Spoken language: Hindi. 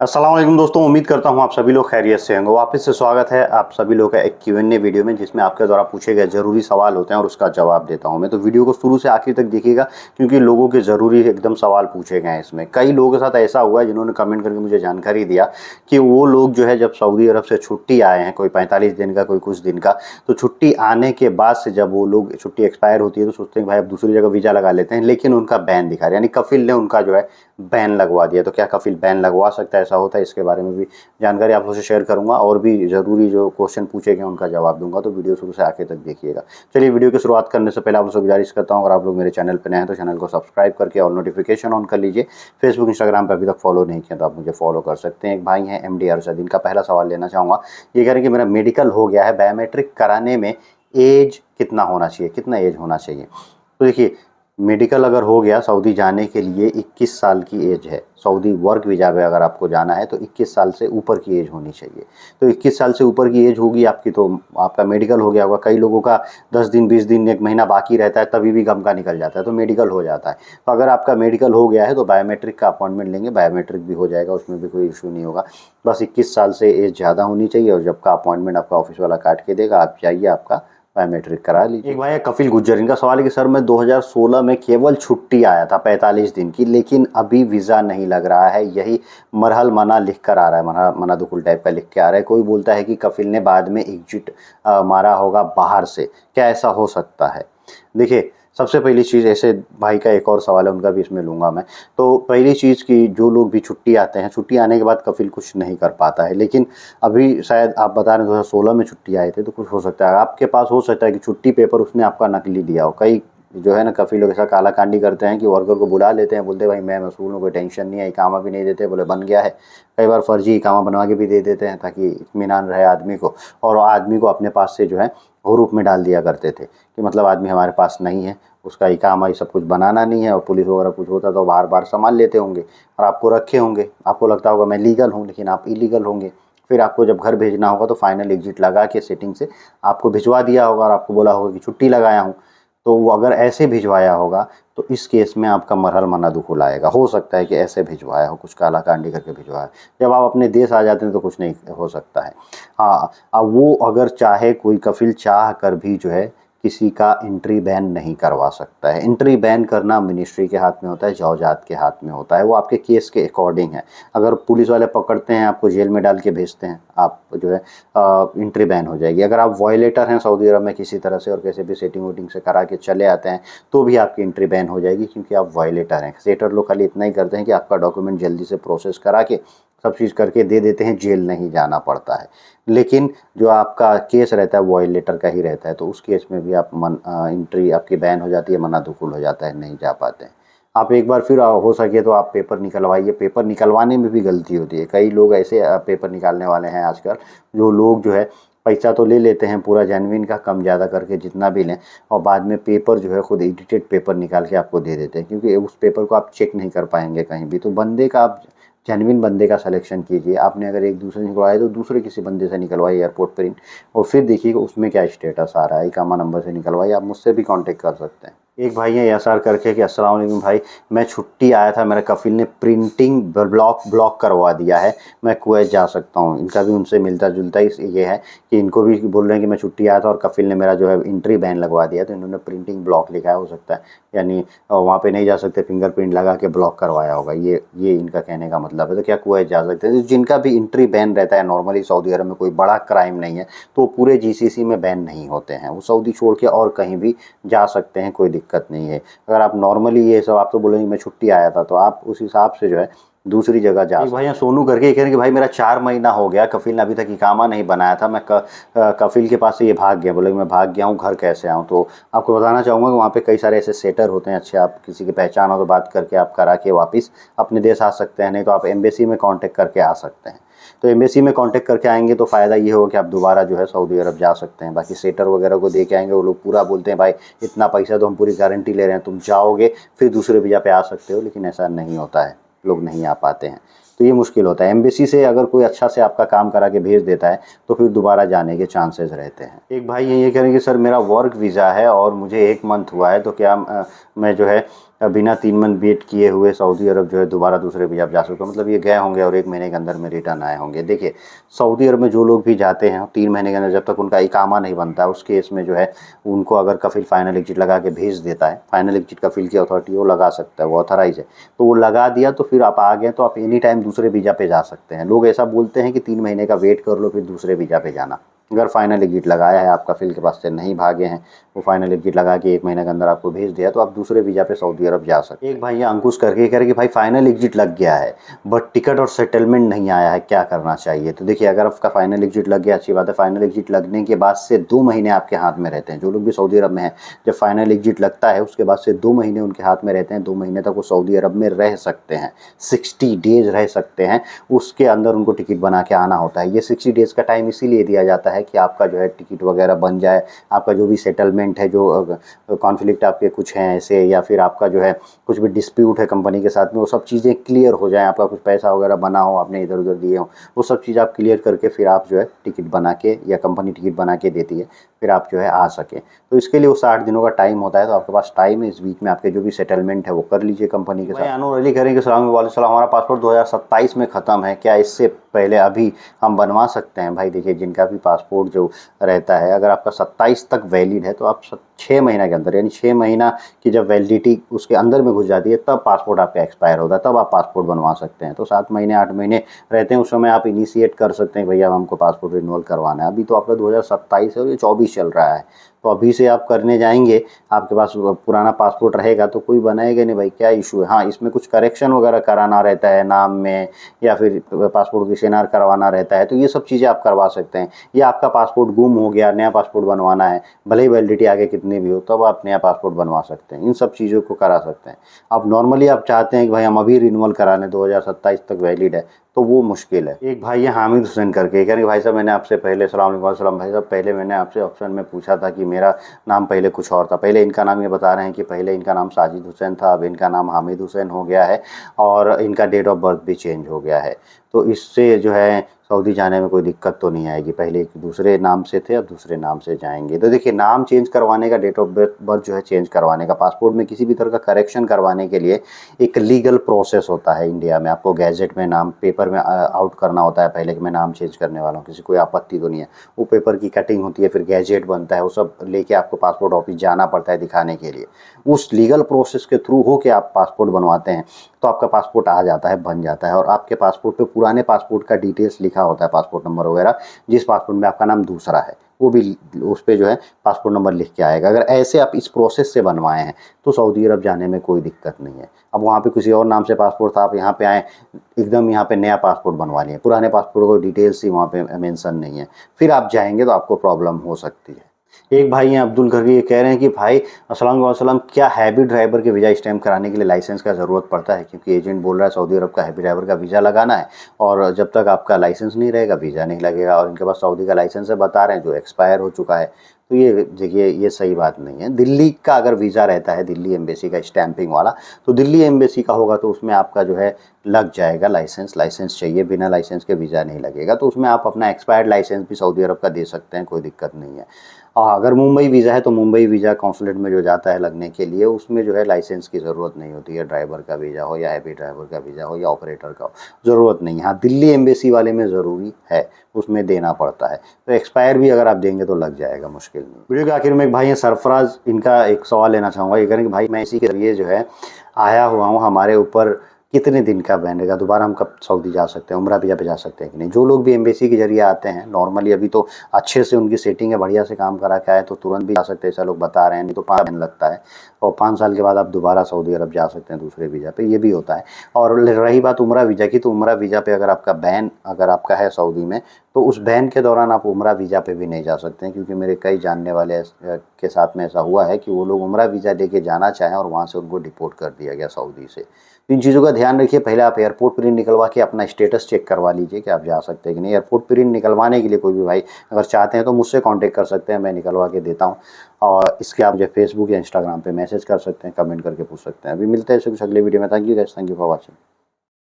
अस्सलाम वालेकुम दोस्तों, उम्मीद करता हूँ आप सभी लोग खैरियत से होंगे। वापस से स्वागत है आप सभी लोग का एक Q&A वीडियो में, जिसमें आपके द्वारा पूछे गए ज़रूरी सवाल होते हैं और उसका जवाब देता हूँ मैं। तो वीडियो को शुरू से आखिर तक देखिएगा, क्योंकि लोगों के ज़रूरी एकदम सवाल पूछे गए हैं इसमें। कई लोगों के साथ ऐसा हुआ है जिन्होंने कमेंट करके मुझे जानकारी दिया कि वो लोग जो है जब सऊदी अरब से छुट्टी आए हैं, कोई 45 दिन का, कोई कुछ दिन का, तो छुट्टी आने के बाद से जब वो लोग छुट्टी एक्सपायर होती है तो सोचते हैं कि भाई अब दूसरी जगह वीज़ा लगा लेते हैं, लेकिन उनका बैन दिखा रहा है, यानी कफिल ने उनका जो है बैन लगवा दिया। तो क्या कफिल बैन लगवा सकता है, ऐसा होता है? इसके बारे में भी जानकारी आप लोगों से शेयर करूंगा और भी ज़रूरी जो क्वेश्चन पूछे गए उनका जवाब दूंगा। तो वीडियो शुरू से आखिर तक देखिएगा। चलिए, वीडियो की शुरुआत करने से पहले आप लोगों से गुजारिश करता हूं, अगर आप लोग मेरे चैनल पर नए हैं तो चैनल को सब्सक्राइब करके और नोटिफिकेशन ऑन कर लीजिए। फेसबुक इंस्टाग्राम पर अभी तक फॉलो नहीं किया तो आप मुझे फॉलो कर सकते हैं। एक भाई हैं MD अरशद, इनका पहला सवाल लेना चाहूँगा। ये कह रहे हैं कि मेरा मेडिकल हो गया है, बायोमेट्रिक कराने में एज कितना होना चाहिए, कितना एज होना चाहिए? तो देखिए, मेडिकल अगर हो गया, सऊदी जाने के लिए 21 साल की एज है। सऊदी वर्क वीज़ा पे अगर आपको जाना है तो 21 साल से ऊपर की एज होनी चाहिए। तो 21 साल से ऊपर की एज होगी आपकी तो आपका मेडिकल हो गया होगा। कई लोगों का 10 दिन, 20 दिन, 1 महीना बाकी रहता है, तभी भी गम का निकल जाता है, तो मेडिकल हो जाता है। तो अगर आपका मेडिकल हो गया है तो बायोमेट्रिक का अपॉइंटमेंट लेंगे, बायोमेट्रिक भी हो जाएगा, उसमें भी कोई इशू नहीं होगा। बस 21 साल से एज ज़्यादा होनी चाहिए, और जब का अपॉइंटमेंट आपका ऑफिस वाला काट के देगा, आप जाइए, आपका बायोमेट्रिक करा लीजिए। एक भाई है कपिल गुज्जर, इनका सवाल है कि सर मैं 2016 में केवल छुट्टी आया था 45 दिन की, लेकिन अभी वीज़ा नहीं लग रहा है, यही मरहल मना लिख कर आ रहा है, मना दुकुल टाइप का लिख के आ रहा है। कोई बोलता है कि कपिल ने बाद में एग्जिट मारा होगा बाहर से, क्या ऐसा हो सकता है? देखिए, सबसे पहली चीज़, ऐसे भाई का एक और सवाल है, उनका भी इसमें लूँगा मैं। तो पहली चीज़ कि जो लोग भी छुट्टी आते हैं, छुट्टी आने के बाद कपिल कुछ नहीं कर पाता है, लेकिन अभी शायद आप बता रहे हैं 2016 में छुट्टी आए थे, तो कुछ हो सकता है आपके पास, हो सकता है कि छुट्टी पेपर उसने आपका नकली दिया हो। कई जो है ना कफ़ी लोग ऐसा काला कांडी करते हैं कि वर्कर को बुला लेते हैं, बोलते हैं भाई मैं मसूल हूँ, कोई टेंशन नहीं है, इकामा भी नहीं देते, बोले बन गया है। कई बार फर्जी इकामा बनवा के भी दे देते हैं ताकि इत्मीनान रहे आदमी को, और आदमी को अपने पास से जो है हरूफ में डाल दिया करते थे कि मतलब आदमी हमारे पास नहीं है, उसका इकामा ये सब कुछ बनाना नहीं है, और पुलिस वगैरह कुछ होता तो बार बार संभाल लेते होंगे और आपको रखे होंगे। आपको लगता होगा मैं लीगल हूँ, लेकिन आप इलीगल होंगे। फिर आपको जब घर भेजना होगा तो फाइनल एग्जिट लगा के सेटिंग से आपको भिजवा दिया होगा, और आपको बोला होगा कि छुट्टी लगाया हूँ। तो वो अगर ऐसे भिजवाया होगा तो इस केस में आपका मरहल मना दुखुल आएगा। हो सकता है कि ऐसे भिजवाया हो, कुछ काला कांडी करके भिजवाया। जब आप अपने देश आ जाते हैं तो कुछ नहीं हो सकता है। हाँ, अब वो अगर चाहे, कोई कफिल चाह कर भी जो है किसी का एंट्री बैन नहीं करवा सकता है। एंट्री बैन करना मिनिस्ट्री के हाथ में होता है, जौजात के हाथ में होता है, वो आपके केस के अकॉर्डिंग है। अगर पुलिस वाले पकड़ते हैं, आपको जेल में डाल के भेजते हैं, आप जो है एंट्री बैन हो जाएगी। अगर आप वॉयलेटर हैं सऊदी अरब में किसी तरह से और कैसे भी सेटिंग वोटिंग से करा के चले आते हैं, तो भी आपकी एंट्री बैन हो जाएगी, क्योंकि आप वॉयलेटर हैं। सेटर लोग खाली इतना ही करते हैं कि आपका डॉक्यूमेंट जल्दी से प्रोसेस करा के सब चीज़ करके दे देते हैं, जेल नहीं जाना पड़ता है। लेकिन जो आपका केस रहता है वॉयलेटर का ही रहता है, तो उस केस में भी आप एंट्री आपकी बैन हो जाती है, मना दुकुल हो जाता है, नहीं जा पाते हैं। आप एक बार फिर हो सके तो आप पेपर निकलवाइए। पेपर निकलवाने में भी गलती होती है। कई लोग ऐसे पेपर निकालने वाले हैं आजकल, जो लोग जो है पैसा तो ले लेते हैं पूरा जेनविन का, कम ज़्यादा करके जितना भी लें, और बाद में पेपर जो है खुद एडिटेड पेपर निकाल के आपको दे देते हैं, क्योंकि उस पेपर को आप चेक नहीं कर पाएंगे कहीं भी। तो बंदे का आप जेनविन बंदे का सिलेक्शन कीजिए। आपने अगर एक दूसरे से निकलवाया तो दूसरे किसी बंदे से निकलवाइए एयरपोर्ट पर, और फिर देखिएगा उसमें क्या स्टेटस आ रहा है। इकामा नंबर से निकलवाइए। आप मुझसे भी कांटेक्ट कर सकते हैं। एक भाई है एसआर करके कि अस्सलाम वालेकुम भाई, मैं छुट्टी आया था, मेरे कफिल ने प्रिंटिंग ब्लॉक करवा दिया है, मैं कुवैत जा सकता हूँ? इनका भी उनसे मिलता जुलता ही ये है कि इनको भी बोल रहे हैं कि मैं छुट्टी आया था और कफिल ने मेरा जो है एंट्री बैन लगवा दिया, तो इन्होंने प्रिंटिंग ब्लॉक लिखा है, हो सकता है यानी वहाँ पे नहीं जा सकते, फिंगरप्रिंट लगा के ब्लॉक करवाया होगा, ये इनका कहने का मतलब है। तो क्या कुवैत जा सकते हैं? जिनका भी एंट्री बैन रहता है नॉर्मली, सऊदी अरब में कोई बड़ा क्राइम नहीं है, तो पूरे GCC में बैन नहीं होते हैं, वो सऊदी छोड़ के और कहीं भी जा सकते हैं, कोई दिक्कत नहीं है। अगर आप नॉर्मली ये सब, आप तो बोलेंगे मैं छुट्टी आया था, तो आप उस हिसाब से जो है दूसरी जगह जा सकते हैं। भाई यहाँ सोनू करके कह रहे हैं कि भाई मेरा 4 महीना हो गया, कफिल ने अभी तक इकामा नहीं बनाया था, मैं कफिल के पास से ये भाग गया, बोले मैं भाग गया हूँ, घर कैसे आऊँ? तो आपको बताना चाहूँगा कि वहाँ पे कई सारे ऐसे सेटर होते हैं अच्छे, आप किसी की पहचान हो तो बात करके आप करा के वापस अपने देश आ सकते हैं, नहीं तो आप एम्बेसी में कांटेक्ट करके आ सकते हैं। तो एम्बेसी में कांटेक्ट करके आएंगे तो फ़ायदा ये होगा कि आप दोबारा जो है सऊदी अरब जा सकते हैं। बाकी सेटर वगैरह को दे के आएंगे, वो लोग पूरा बोलते हैं भाई इतना पैसा तो हम पूरी गारंटी ले रहे हैं, तुम जाओगे फिर दूसरे वीज़ा पे आ सकते हो, लेकिन ऐसा नहीं होता है, लोग नहीं आ पाते हैं, तो ये मुश्किल होता है। एम्बेसी से अगर कोई अच्छा से आपका काम करा के भेज देता है तो फिर दोबारा जाने के चांसेस रहते हैं। एक भाई ये कह रहे हैं कि सर मेरा वर्क वीज़ा है और मुझे 1 मंथ हुआ है, तो क्या मैं जो है बिना 3 मंथ वेट किए हुए सऊदी अरब जो है दोबारा दूसरे वीज़ा पे जा सकते हो। मतलब ये गए होंगे और 1 महीने के अंदर में रिटर्न आए होंगे। देखिए, सऊदी अरब में जो लोग भी जाते हैं 3 महीने के अंदर जब तक उनका इकामा नहीं बनता है, उस केस में जो है उनको अगर कफ़ील फाइनल एग्जिट लगा के भेज देता है, फाइनल एग्जिट कफ़ील की अथॉरिटी वो लगा सकता है, वो ऑथराइज़ है। तो वो लगा दिया तो फिर आप आ गए तो आप एनी टाइम दूसरे वीज़ा पे जा सकते हैं। लोग ऐसा बोलते हैं कि 3 महीने का वेट कर लो फिर दूसरे वीज़ा पे जाना। अगर फाइनल एग्जिट लगाया है, आप कफ़ील के पास से नहीं भागे हैं, वो फाइनल एग्जिट लगा के 1 महीने के अंदर आपको भेज दिया तो आप दूसरे वीज़ा पे सऊदी अरब जा सकते हैं। एक भाई अंकुश करके कह रहे कि भाई फाइनल एग्जिट लग गया है बट टिकट और सेटलमेंट नहीं आया है, क्या करना चाहिए? तो देखिए, अगर आपका फाइनल एग्जिट लग गया अच्छी बात है। फाइनल एग्जिट लगने के बाद से 2 महीने आपके हाथ में रहते हैं। जो लोग भी सऊदी अरब में हैं, जब फाइनल एग्जिट लगता है उसके बाद से 2 महीने उनके हाथ में रहते हैं। 2 महीने तक वो सऊदी अरब में रह सकते हैं, 60 डेज़ रह सकते हैं। उसके अंदर उनको टिकट बना के आना होता है। ये 60 डेज़ का टाइम इसीलिए दिया जाता है कि आपका जो है टिकट वगैरह बन जाए, आपका जो भी सेटलमेंट है, जो कॉन्फ्लिक्ट आपके कुछ हैं ऐसे, या फिर आपका जो है कुछ भी डिस्प्यूट है कंपनी के साथ में, वो सब चीज़ें क्लियर हो जाएँ। आपका कुछ पैसा वगैरह बना हो, आपने इधर उधर दिए हों, वो सब चीज़ आप क्लियर करके फिर आप जो है टिकट बना के, या कंपनी टिकट बना के देती है, फिर आप जो है आ सकें। तो इसके लिए वो 60 दिनों का टाइम होता है। तो आपके पास टाइम है, इस बीच में आपके जो भी सेटलमेंट है वो कर लीजिए कंपनी के साथ। भाई अनवर अली करेंगे, सलाम वालेकुम, हमारा पासपोर्ट 2027 में ख़त्म है, क्या इससे पहले अभी हम बनवा सकते हैं? भाई देखिए, जिनका भी पासपोर्ट जो रहता है, अगर आपका 27 तक वैलिड है तो आप 6 महीना के अंदर, यानी 6 महीना की जब वैलिडिटी उसके अंदर में घुस जाती है तब पासपोर्ट आपका एक्सपायर होता है, तब आप पासपोर्ट बनवा सकते हैं। तो 7 महीने 8 महीने रहते हैं, उस समय आप इनिशिएट कर सकते हैं, भैया हमको पासपोर्ट रिन्यूअल करवाना है। अभी तो आपका 2027 है और ये 24 चल रहा है, तो अभी से आप करने जाएंगे, आपके पास पुराना पासपोर्ट रहेगा तो कोई बनाएगा नहीं भाई, क्या इशू है? हाँ, इसमें कुछ करेक्शन वगैरह कराना रहता है नाम में, या फिर पासपोर्ट की सीएनआर करवाना रहता है, तो ये सब चीज़ें आप करवा सकते हैं। या आपका पासपोर्ट गुम हो गया, नया पासपोर्ट बनवाना है, भले ही वैलिडिटी आगे कितनी भी हो, तब आप नया पासपोर्ट बनवा सकते हैं। इन सब चीज़ों को करा सकते हैं। अब नॉर्मली आप चाहते हैं कि भाई हम अभी रिन्यूअल करा लें, 2027 तक वैलिड है, तो वो मुश्किल है। एक भाई है हामिद हुसैन करके, कह रहे भाई साहब मैंने आपसे पहले, सलाम अलैकुम भाई साहब, पहले मैंने आपसे ऑप्शन में पूछा था कि मेरा नाम पहले कुछ और था। पहले इनका नाम, ये बता रहे हैं कि पहले इनका नाम साजिद हुसैन था, अब इनका नाम हामिद हुसैन हो गया है और इनका डेट ऑफ बर्थ भी चेंज हो गया है। तो इससे जो है सऊदी जाने में कोई दिक्कत तो नहीं आएगी। पहले एक दूसरे नाम से थे, अब दूसरे नाम से जाएंगे। तो देखिए, नाम चेंज करवाने का, डेट ऑफ बर्थ जो है चेंज करवाने का, पासपोर्ट में किसी भी तरह का करेक्शन करवाने के लिए एक लीगल प्रोसेस होता है इंडिया में। आपको गैजेट में नाम, पेपर में आउट करना होता है पहले कि मैं नाम चेंज करने वाला हूँ, किसी कोई आपत्ति तो नहीं है। वो पेपर की कटिंग होती है, फिर गैजेट बनता है, वो सब लेके आपको पासपोर्ट ऑफिस जाना पड़ता है दिखाने के लिए। उस लीगल प्रोसेस के थ्रू हो के आप पासपोर्ट बनवाते हैं तो आपका पासपोर्ट आ जाता है, बन जाता है। और आपके पासपोर्ट पे पुराने पासपोर्ट का डिटेल्स लिखा होता है, पासपोर्ट नंबर वगैरह, जिस पासपोर्ट में आपका नाम दूसरा है वो भी उस पे जो है पासपोर्ट नंबर लिख के आएगा। अगर ऐसे आप इस प्रोसेस से बनवाए हैं तो सऊदी अरब जाने में कोई दिक्कत नहीं है। अब वहाँ पे किसी और नाम से पासपोर्ट था, आप यहाँ पे आए, एकदम यहाँ पे नया पासपोर्ट बनवा लिए, पुराने पासपोर्ट को डिटेल्स ही वहाँ पे मेंशन नहीं है, फिर आप जाएंगे तो आपको प्रॉब्लम हो सकती है। एक भाई हैं अब्दुल करके, ये कह रहे हैं कि भाई अस्सलाम वालेकुम, क्या हैवी ड्राइवर के वीज़ा स्टैम्प कराने के लिए लाइसेंस का ज़रूरत पड़ता है? क्योंकि एजेंट बोल रहा है सऊदी अरब का हैवी ड्राइवर का वीज़ा लगाना है और जब तक आपका लाइसेंस नहीं रहेगा वीज़ा नहीं लगेगा, और इनके पास सऊदी का लाइसेंस है बता रहे हैं जो एक्सपायर हो चुका है। तो ये देखिए, ये सही बात नहीं है। दिल्ली का अगर वीज़ा रहता है, दिल्ली एम्बेसी का स्टैंपिंग वाला, तो दिल्ली एम्बेसी का होगा तो उसमें आपका जो है लग जाएगा लाइसेंस। लाइसेंस चाहिए, बिना लाइसेंस के वीज़ा नहीं लगेगा। तो उसमें आप अपना एक्सपायर्ड लाइसेंस भी सऊदी अरब का दे सकते हैं, कोई दिक्कत नहीं है। अगर मुंबई वीज़ा है तो मुंबई वीज़ा कॉन्सुलेट में जो जाता है लगने के लिए, उसमें जो है लाइसेंस की ज़रूरत नहीं होती है। ड्राइवर का वीज़ा हो या हैवी ड्राइवर का वीज़ा हो या ऑपरेटर का हो, ज़रूरत नहीं है। हाँ, दिल्ली एम्बेसी वाले में ज़रूरी है, उसमें देना पड़ता है। तो एक्सपायर भी अगर आप देंगे तो लग जाएगा, मुश्किल नहीं। वीडियो के आखिर में एक भाई हैं सरफराज, इनका एक सवाल लेना चाहूँगा। ये कह रहे हैं कि भाई मैं इसी के जरिए जो है आया हुआ हूँ, हमारे ऊपर कितने दिन का बैन रहेगा? दोबारा हम कब सऊदी जा सकते हैं, उम्रा वीज़ा पे जा सकते हैं कि नहीं? जो लोग भी एम्बेसी के जरिए आते हैं नॉर्मली, अभी तो अच्छे से उनकी सेटिंग है, बढ़िया से काम करा के आए तो तुरंत भी जा सकते हैं, ऐसा लोग बता रहे हैं। नहीं तो 5 दिन लगता है और 5 साल के बाद आप दोबारा सऊदी अरब जा सकते हैं दूसरे वीज़ा पे, ये भी होता है। और रही बात उम्रा वीज़ा की, तो उम्रा वीज़ा पे अगर आपका बैन अगर आपका है सऊदी में, तो उस बैन के दौरान आप उम्रा वीज़ा पे भी नहीं जा सकते हैं। क्योंकि मेरे कई जानने वाले के साथ में ऐसा हुआ है कि वो लोग उम्रा वीज़ा लेके जाना चाहें और वहाँ से उनको डिपोर्ट कर दिया गया सऊदी से। तो इन चीज़ों का ध्यान रखिए। पहले आप एयरपोर्ट प्रिंट निकलवा के अपना स्टेटस चेक करवा लीजिए कि आप जा सकते हैं कि नहीं। एयरपोर्ट प्रिंट निकलवाने के लिए कोई भी भाई अगर चाहते हैं तो मुझसे कांटेक्ट कर सकते हैं, मैं निकलवा के देता हूँ। और इसके आप जो फेसबुक या इंस्टाग्राम पे मैसेज कर सकते हैं, कमेंट करके पूछ सकते हैं। अभी मिलते हैं कुछ अगले वीडियो में। Thank you guys, thank you for watching.